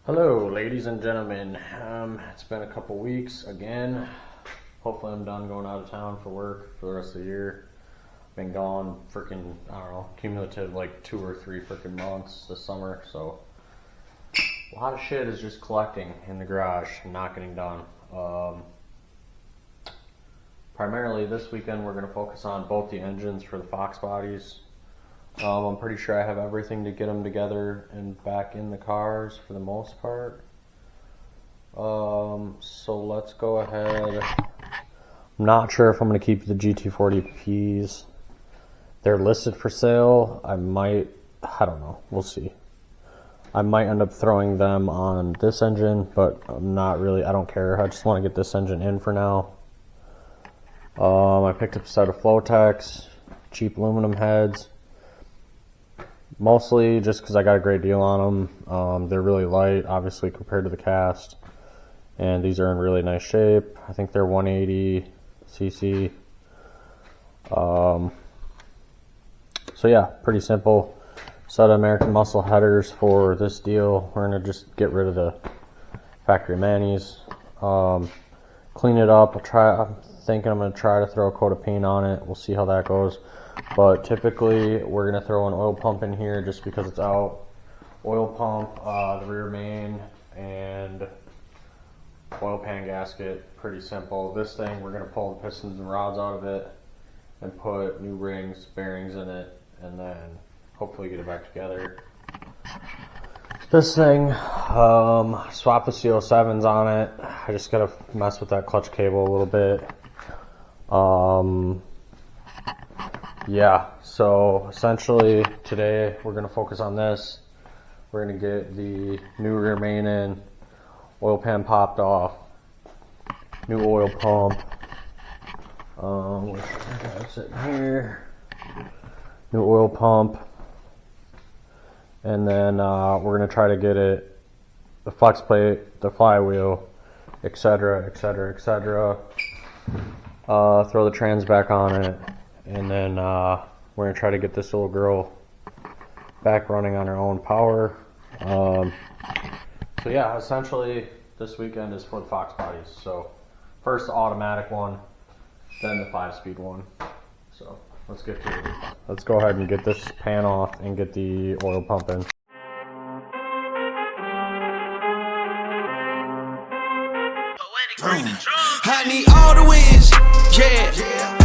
Hello, ladies and gentlemen. It's been a couple weeks again. Hopefully I'm done going out of town for work for the rest of the year. Been gone freaking, I don't know, cumulative like 2 or 3 freaking months this summer. So a lot of shit is just collecting in the garage and not getting done. Primarily this weekend we're going to focus on both the engines for the Fox bodies. I'm pretty sure I have everything to get them together and back in the cars for the most part. So let's go ahead. I'm not sure if I'm going to keep the GT40Ps. They're listed for sale. I don't know. We'll see. I might end up throwing them on this engine, but I'm not really, I don't care. I just want to get this engine in for now. I picked up a set of Flotex, cheap aluminum heads. Mostly just because I got a great deal on them. They're really light, obviously, compared to the cast. And these are in really nice shape. I think they're 180 cc. So yeah, pretty simple. Set of American Muscle headers for this deal. We're going to just get rid of the factory manis. Clean it up. I'm thinking I'm going to try to throw a coat of paint on it. We'll see how that goes. But typically we're going to throw an oil pump in here just because it's out. Oil pump, the rear main, and oil pan gasket. Pretty simple. This thing, we're going to pull the pistons and rods out of it and put new rings, bearings in it, and then hopefully get it back together. This thing, swap the CO7s on it. I just got to mess with that clutch cable a little bit. Yeah, so essentially today we're going to focus on this. We're going to get the new rear main in, oil pan popped off, new oil pump, where's that sitting here, new oil pump, and then we're going to try to get it, the flex plate, the flywheel, etc., etc., etc. Throw the trans back on it. And then we're going to try to get this little girl back running on her own power. So yeah, essentially this weekend is for the Fox bodies. So first the automatic one, then the 5-speed one. So let's get to it. Let's go ahead and get this pan off and get the oil pump in. I need all the wins, yeah.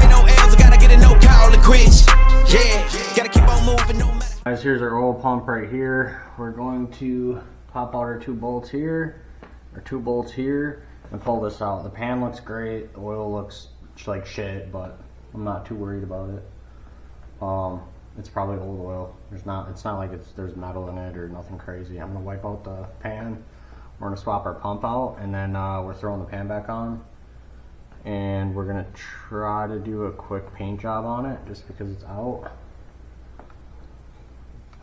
Ain't no L's, I gotta get a no call to quits, yeah. Gotta keep on moving no matter. Guys, here's our oil pump right here. We're going to pop out our 2 bolts here, our 2 bolts here, and pull this out. The pan looks great. The oil looks like shit, but I'm not too worried about it. It's probably old oil. It's not like there's metal in it or nothing crazy. I'm gonna wipe out the pan. We're gonna swap our pump out, and then we're throwing the pan back on. And we're gonna try to do a quick paint job on it just because it's out.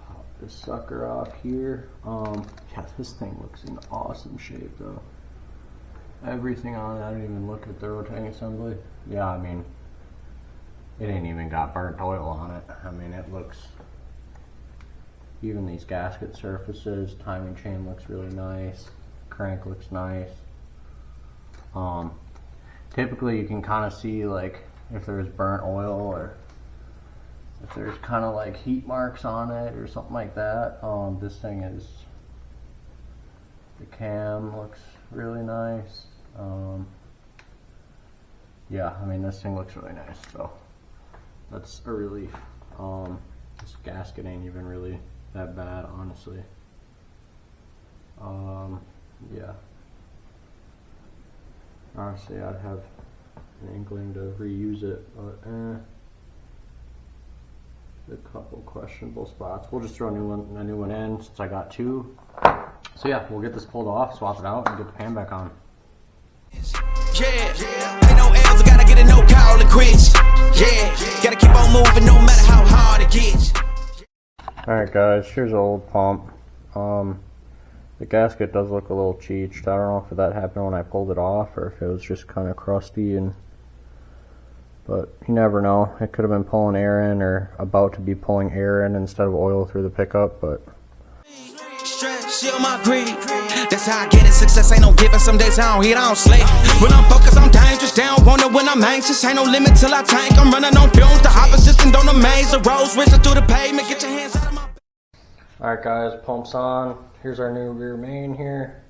Pop this sucker off here. Yeah, this thing looks in awesome shape though. Everything on it, I didn't even look at the rotating assembly. Yeah, I mean, it ain't even got burnt oil on it. I mean, it looks, even these gasket surfaces, timing chain looks really nice. Crank looks nice. Typically you can kind of see like if there's burnt oil or if there's kind of like heat marks on it or something like that. This thing is, the cam looks really nice. Yeah, I mean, this thing looks really nice, so that's a relief. This gasket ain't even really that bad, honestly. Yeah. Honestly, I'd have an inkling to reuse it, but a couple questionable spots. We'll just throw a new one in since I got 2. So yeah, we'll get this pulled off, swap it out, and get the pan back on. Yeah, ain't no L's, I gotta get a no call to quits, yeah. Gotta keep on moving no matter how hard it gets. Alright guys, here's an old pump. The gasket does look a little cheeched. I don't know if that happened when I pulled it off or if it was just kind of crusty, but you never know. It could have been pulling air in or about to be pulling air in instead of oil through the pickup, but Stress. Shield my greed. That's how I get it. Success ain't no given. Some days I don't eat, I don't sleep. When I'm focused, I'm dangerous. They don't want it when I'm anxious. Ain't no limit till I tank. I'm running on fumes. The opposition don't amaze. The roads racing through the pavement. Get your hands out of my. Alright guys, pumps on. Here's our new rear main here.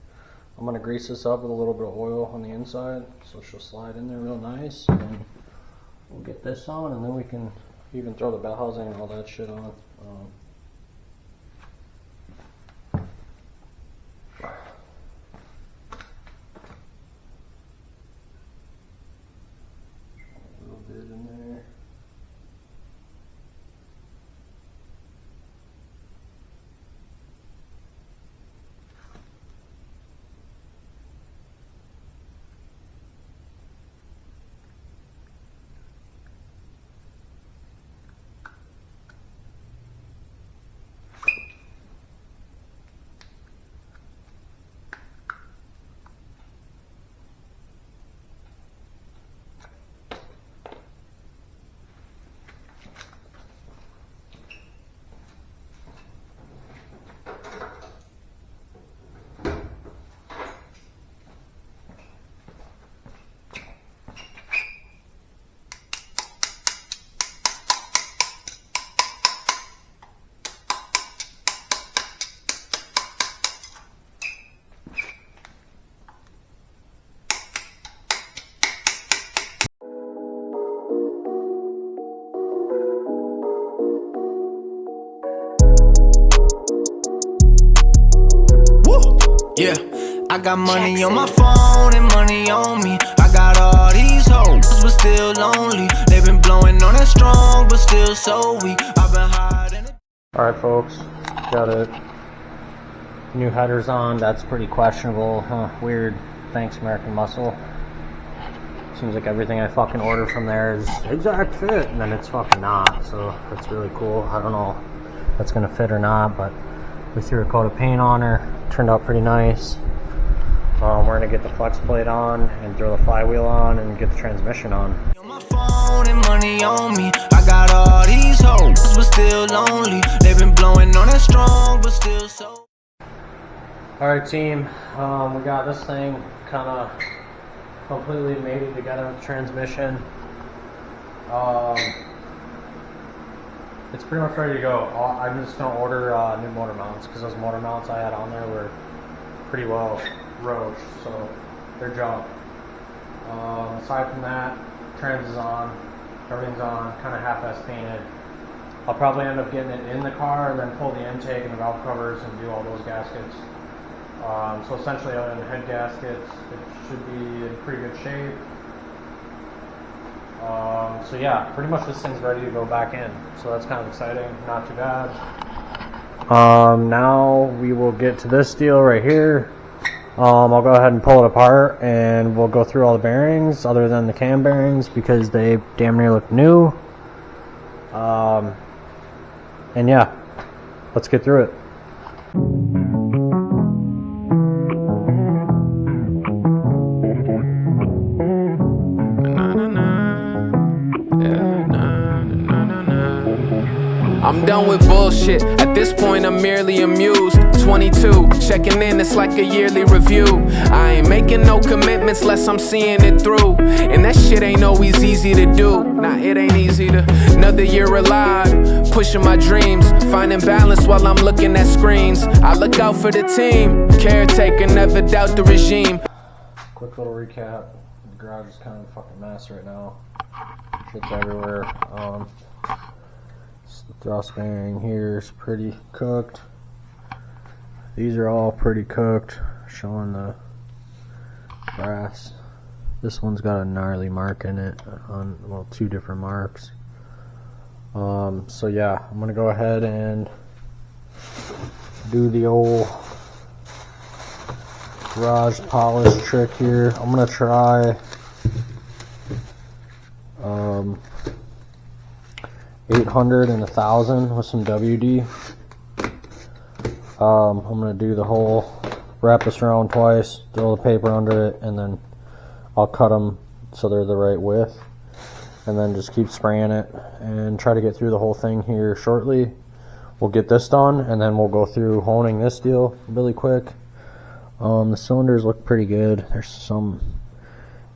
I'm going to grease this up with a little bit of oil on the inside so she'll slide in there real nice. And then we'll get this on, and then we can even throw the bell housing and all that shit on. A little bit in there. Yeah, I got money on my phone and money on me. I got all these hoes, but still lonely. They've been blowing on that strong, but still so weak. I've been hiding it. Alright folks, got it. New headers on, that's pretty questionable. Huh, weird. Thanks American Muscle. Seems like everything I fucking order from there is exact fit, and then it's fucking not, so that's really cool. I don't know if that's gonna fit or not, but we threw a coat of paint on her. Turned out pretty nice. We're gonna get the flex plate on and throw the flywheel on and get the transmission on. On my phone and money on me. I got all these hoes, but still lonely. They've been blowing on that strong, but still so. Alright team, we got this thing kind of completely mated together with the transmission. It's pretty much ready to go. I'm just going to order new motor mounts because those motor mounts I had on there were pretty well roached, so they're junk. Aside from that, trans is on, everything's on, kind of half-ass painted. I'll probably end up getting it in the car and then pull the intake and the valve covers and do all those gaskets. So essentially other than the head gaskets, it should be in pretty good shape. So yeah, pretty much this thing's ready to go back in. So that's kind of exciting, not too bad. Now we will get to this deal right here. I'll go ahead and pull it apart and we'll go through all the bearings other than the cam bearings because they damn near look new. And yeah, let's get through it. I'm done with bullshit. At this point, I'm merely amused. 22, checking in, it's like a yearly review. I ain't making no commitments unless I'm seeing it through. And that shit ain't always easy to do. Nah, it ain't easy to. Another year alive, pushing my dreams, finding balance while I'm looking at screens. I look out for the team, caretaker, never doubt the regime. Quick little recap. The garage is kind of a fucking mess right now. Shit's everywhere. The thrust bearing here is pretty cooked. These are all pretty cooked, showing the brass. This one's got a gnarly mark in it, on, well, two different marks. So yeah, I'm gonna go ahead and do the old garage polish trick here. I'm gonna try 800 and 1000 with some WD. I'm gonna do the whole, wrap this around twice, throw the paper under it, and then I'll cut them so they're the right width, and then just keep spraying it and try to get through the whole thing here shortly. we'll get this done, and then we'll go through honing this deal really quick. The cylinders look pretty good. There's some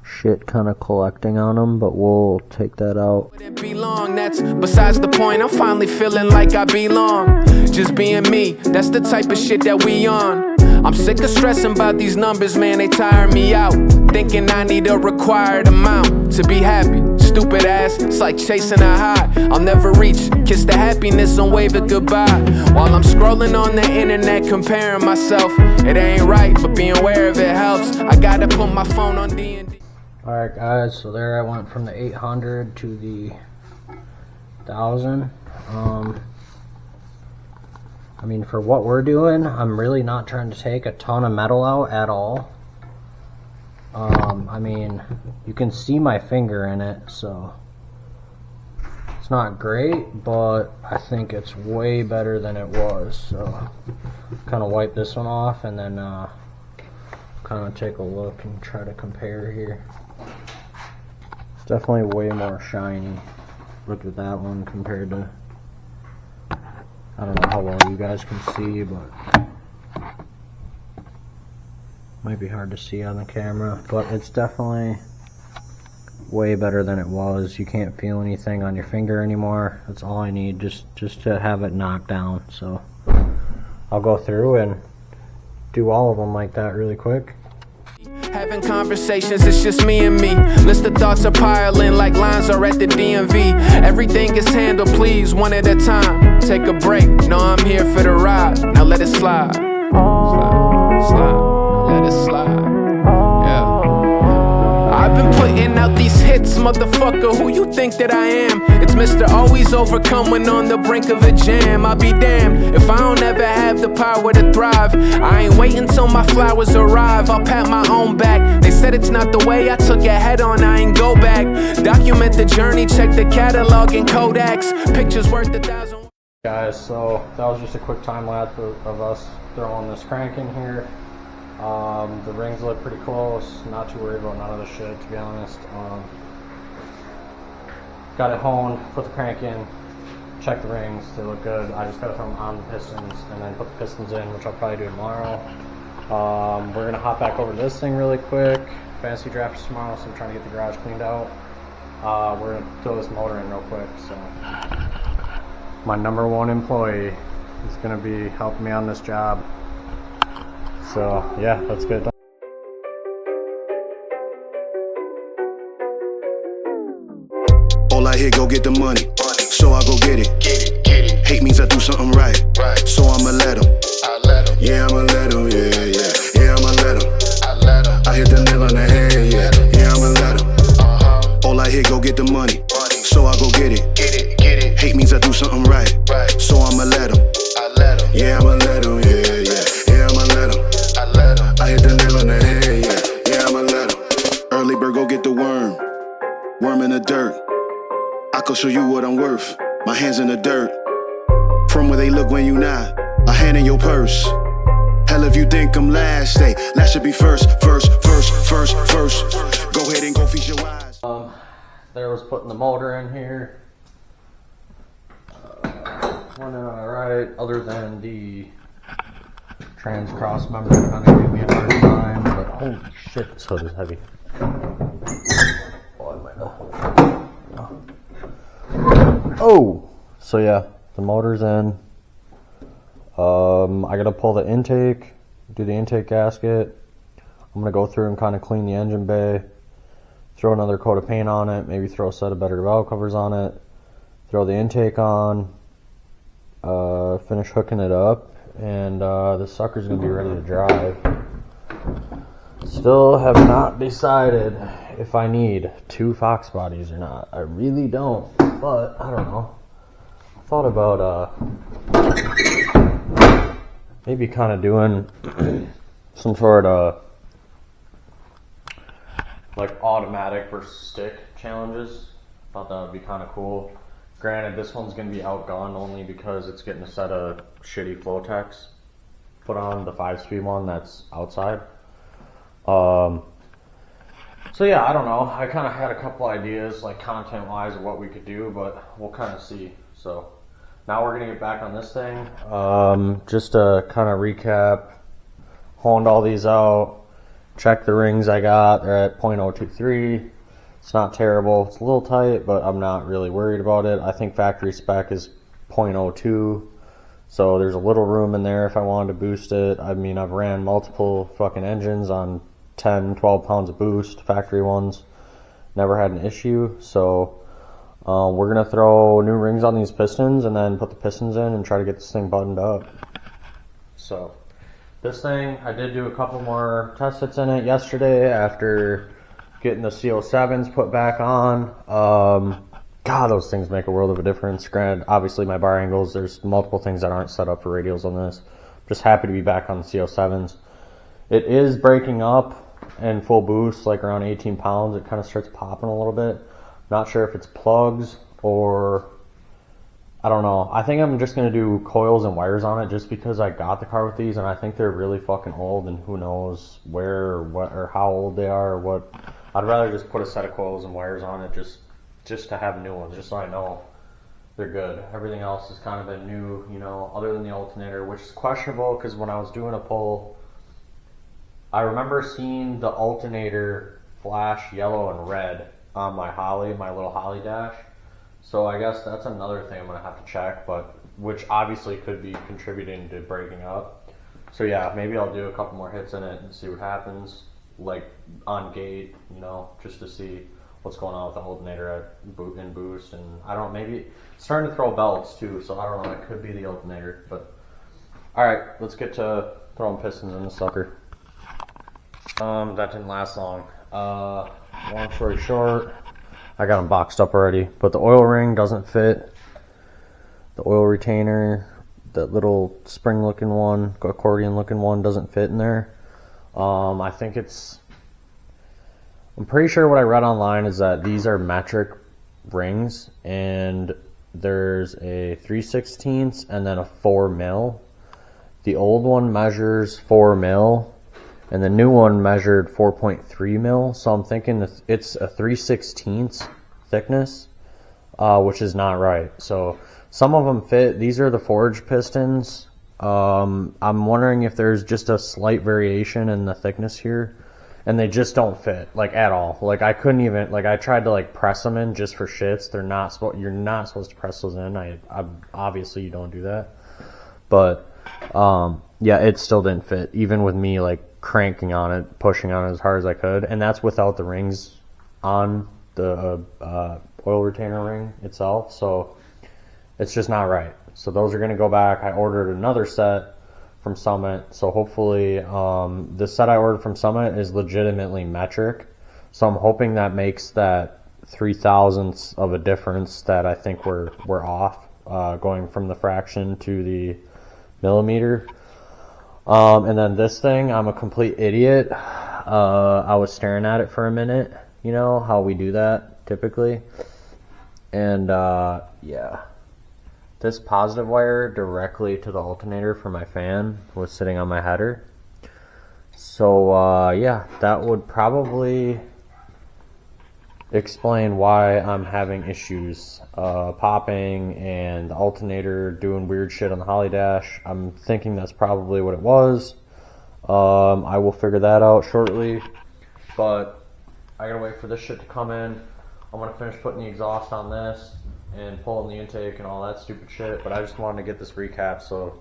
shit kind of collecting on them, but we'll take that out. Wouldn't be long, that's besides the point. I'm finally feeling like I belong. Just being me, that's the type of shit that we on. I'm sick of stressing about these numbers, man, they tire me out. Thinking I need a required amount to be happy. Stupid ass, it's like chasing a high I'll never reach. Kiss the happiness and wave it goodbye. While I'm scrolling on the internet comparing myself. It ain't right, but being aware of it helps. I gotta put my phone on D&D. Alright guys, so there I went from the 800 to the 1000. I mean, for what we're doing, I'm really not trying to take a ton of metal out at all. I mean, you can see my finger in it, so it's not great, but I think it's way better than it was. So kind of wipe this one off and then kind of take a look and try to compare here. It's definitely way more shiny. Look at that one compared to, I don't know how well you guys can see, but might be hard to see on the camera, but it's definitely way better than it was. You can't feel anything on your finger anymore. That's all I need, just to have it knocked down. So I'll go through and do all of them like that really quick. Having conversations, it's just me and me. List of thoughts are piling like lines are at the DMV. Everything is handled, please, one at a time. Take a break, no, I'm here for the ride. Now let it slide. Slide, slide. Let it slide, yeah. I've been putting out these hits, motherfucker, who you think that I am? It's Mr. Always Overcome when on the brink of a jam. I'll be damned if I don't ever have the power to thrive. I ain't waiting till my flowers arrive, I'll pat my own back. They said it's not the way, I took it head on, I ain't go back. Document the journey, check the catalog and Kodaks. Pictures worth 1,000. Guys, so that was just a quick time lapse of us throwing this crank in here. The rings look pretty close, not too worried about none of the shit, to be honest. Got it honed, put the crank in, check the rings, they look good. I just gotta throw them on the pistons and then put the pistons in, which I'll probably do tomorrow. We're gonna hop back over to this thing really quick. Fantasy draft tomorrow, so I'm trying to get the garage cleaned out. We're gonna throw this motor in real quick, so my #1 employee is gonna be helping me on this job. So yeah, let's get it done. All I hear, go get the money. So I go get it. Hate means I do something right. So I'ma let him. Yeah, I'ma let him. Yeah, I'ma let him. I hit the nail on the head. Yeah, I'ma let him. All I hear, go get the money. So I go get it. Hate means I do something right. So I'ma let him. Yeah, I'ma let him. Yeah, I'ma let him. I hit the nail on the head, yeah, I'ma let him. Early bird, go get the worm. Worm in the dirt. I can show you what I'm worth. My hands in the dirt. From where they look when you not. A hand in your purse. Hell if you think I'm last, say, last should be first. Go ahead and go feast your eyes. There was putting the motor in here. Running alright, other than the trans cross member kind of gave me a hard time, but holy shit, this hood is heavy. Oh, I might have. Oh! So yeah, the motor's in. I gotta pull the intake, do the intake gasket. I'm gonna go through and kind of clean the engine bay, throw another coat of paint on it, maybe throw a set of better valve covers on it, throw the intake on, finish hooking it up, and this sucker's gonna be ready to drive. Still have not decided if I need 2 Fox bodies or not. I really don't, but I don't know. I thought about maybe kind of doing some sort of like automatic versus stick challenges. Thought that would be kind of cool. Granted, this one's going to be outgunned only because it's getting a set of shitty Flotex put on, the 5-speed one that's outside. So yeah, I don't know. I kind of had a couple ideas, like content-wise, of what we could do, but we'll kind of see. So now we're gonna get back on this thing. Just to kind of recap, honed all these out, check the rings I got. They're at 0.023. It's not terrible. It's a little tight, but I'm not really worried about it. I think factory spec is 0.02. So there's a little room in there if I wanted to boost it. I mean, I've ran multiple fucking engines on 10, 12 pounds of boost, factory ones. Never had an issue. So we're going to throw new rings on these pistons and then put the pistons in and try to get this thing buttoned up. So this thing, I did do a couple more test hits in it yesterday after getting the CO7s put back on. God, those things make a world of a difference. Granted, obviously my bar angles, there's multiple things that aren't set up for radials on this. Just happy to be back on the CO7s. It is breaking up in full boost, like around 18 pounds. It kind of starts popping a little bit. Not sure if it's plugs or, I don't know. I think I'm just going to do coils and wires on it just because I got the car with these and I think they're really fucking old and who knows where or what or how old they are or what. I'd rather just put a set of coils and wires on it just to have new ones, just so I know they're good. Everything else has kind of been new, you know, other than the alternator, which is questionable because when I was doing a pull, I remember seeing the alternator flash yellow and red on my Holly, my little Holly dash. So I guess that's another thing I'm going to have to check, but which obviously could be contributing to breaking up. So yeah, maybe I'll do a couple more hits in it and see what happens, like on gate, you know, just to see what's going on with the alternator in boost. And I don't know, maybe it's starting to throw belts too, so I don't know, it could be the alternator. But alright, let's get to throwing pistons in the sucker. That didn't last long. Long story short, I got them boxed up already, but the oil ring doesn't fit. The oil retainer, that little spring looking one, accordion looking one, doesn't fit in there. I think I'm pretty sure what I read online is that these are metric rings and there's a 3/16 and then a 4 mil. The old one measures 4 mil and the new one measured 4.3 mil. So I'm thinking it's a 3/16 thickness, which is not right. So some of them fit. These are the forged pistons. I'm wondering if there's just a slight variation in the thickness here. And they just don't fit, like, at all. Like, I couldn't even, like, I tried to, like, press them in just for shits. You're not supposed to press those in. I obviously you don't do that. But, yeah, it still didn't fit, even with me, like, cranking on it, pushing on it as hard as I could. And that's without the rings on the oil retainer ring itself. So, it's just not right. So, those are going to go back. I ordered another set from Summit, so hopefully the set I ordered from Summit is legitimately metric, so I'm hoping that makes that 0.003 of a difference that I think we're off, going from the fraction to the millimeter. And then this thing, I'm a complete idiot. I was staring at it for a minute, you know how we do that typically, and yeah, this positive wire directly to the alternator for my fan was sitting on my header. So yeah, that would probably explain why I'm having issues popping and the alternator doing weird shit on the Holly dash. I'm thinking that's probably what it was. I will figure that out shortly, but I gotta wait for this shit to come in. I'm gonna finish putting the exhaust on this and pulling the intake and all that stupid shit, but I just wanted to get this recap, so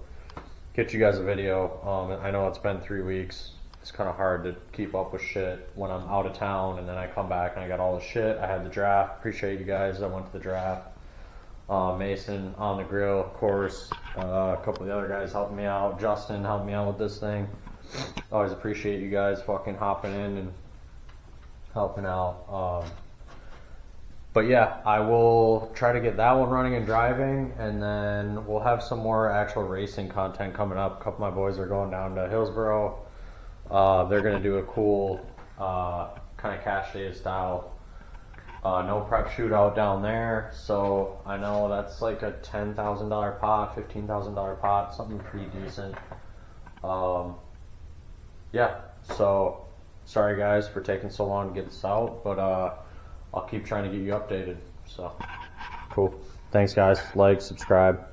get you guys a video. I know it's been 3 weeks. It's kind of hard to keep up with shit when I'm out of town and then I come back and I got all the shit. I had the draft. Appreciate you guys that went to the draft. Mason on the grill, of course. A couple of the other guys helping me out. Justin helped me out with this thing. Always appreciate you guys fucking hopping in and helping out. But yeah, I will try to get that one running and driving, and then we'll have some more actual racing content coming up. A couple of my boys are going down to Hillsboro. They're going to do a cool kind of cash day style no prep shootout down there. So I know that's like a $10,000 pot, $15,000 pot, something pretty decent. Yeah, so sorry guys for taking so long to get this out, but I'll keep trying to get you updated. So cool. Thanks guys. Like, subscribe.